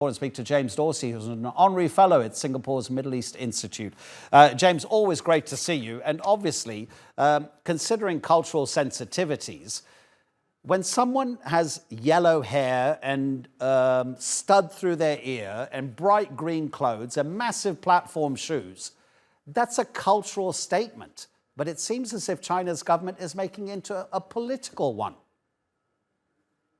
And speak to James Dorsey, who's an honorary fellow at Singapore's Middle East Institute. James, always great to see you. And obviously, considering cultural sensitivities, when someone has yellow hair and stud through their ear and bright green clothes and massive platform shoes, that's a cultural statement. But it seems as if China's government is making it into a political one.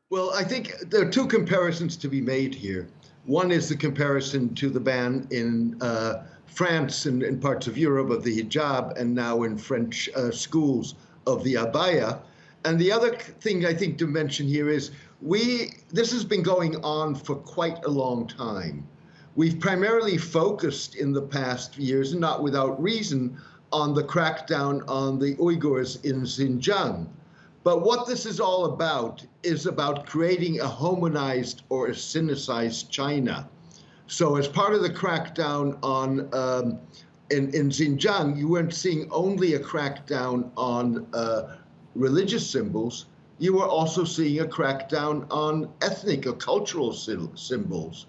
Well, I think there are two comparisons to be made here. One is the comparison to the ban in France and in parts of Europe of the hijab, and now in French schools of the abaya. And the other thing I think to mention here is this has been going on for quite a long time. We've primarily focused in the past years, and not without reason, on the crackdown on the Uyghurs in Xinjiang. But what this is all about is about creating a homogenized or a sinicized China. So as part of the crackdown on in Xinjiang, you weren't seeing only a crackdown on religious symbols, you were also seeing a crackdown on ethnic or cultural symbols.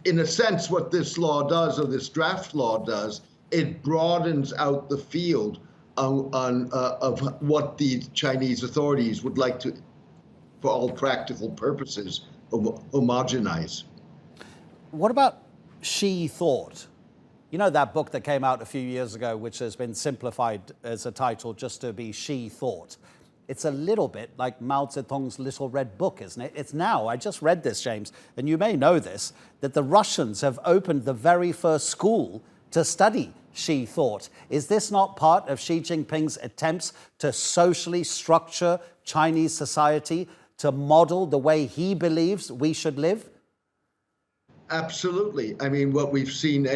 In a sense, what this law does, or this draft law does, it broadens out the field of what the Chinese authorities would like to, for all practical purposes, homogenize. What about she thought? You know that book that came out a few years ago, which has been simplified as a title just to be She Thought. It's a little bit like Mao Zedong's Little Red Book, isn't it? It's now, I just read this, James, and you may know this, that the Russians have opened the very first school to study She Thought. Is this not part of Xi Jinping's attempts to socially structure Chinese society, to model the way he believes we should live? Absolutely. I mean, what we've seen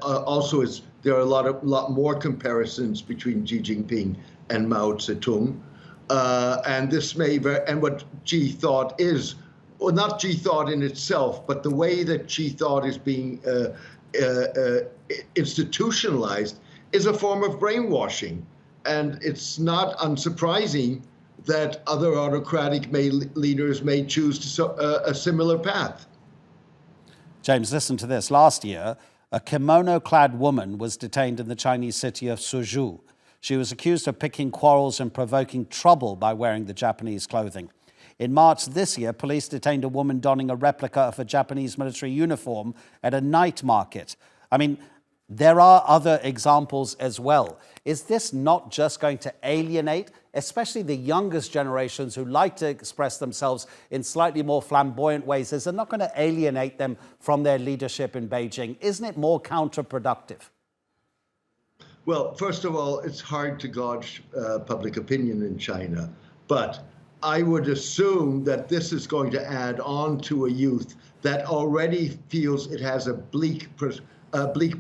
also is there are a lot more comparisons between Xi Jinping and Mao Zedong. And this may and what Xi Thought is, well, not Xi Thought in itself, but the way that Xi Thought is being institutionalized is a form of brainwashing. And it's not unsurprising that other autocratic leaders may choose a similar path. James, listen to this. Last year, a kimono-clad woman was detained in the Chinese city of Suzhou. She was accused of picking quarrels and provoking trouble by wearing the Japanese clothing. In March this year, police detained a woman donning a replica of a Japanese military uniform at a night market. I mean, there are other examples as well. Is this not just going to alienate, especially the youngest generations who like to express themselves in slightly more flamboyant ways? Is it not going to alienate them from their leadership in Beijing? Isn't it more counterproductive? Well, first of all, it's hard to gauge public opinion in China, but I would assume that this is going to add on to a youth that already feels it has a bleak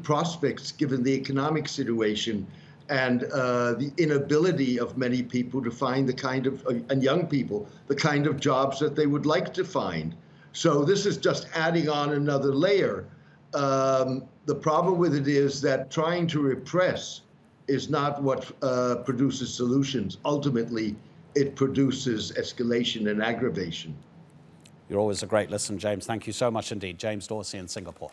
prospects given the economic situation and the inability of many people to find the kind of, and young people, the kind of jobs that they would like to find. So this is just adding on another layer. The problem with it is that trying to repress is not what produces solutions. Ultimately, it produces escalation and aggravation. You're always a great listen, James. Thank you so much indeed. James Dorsey in Singapore.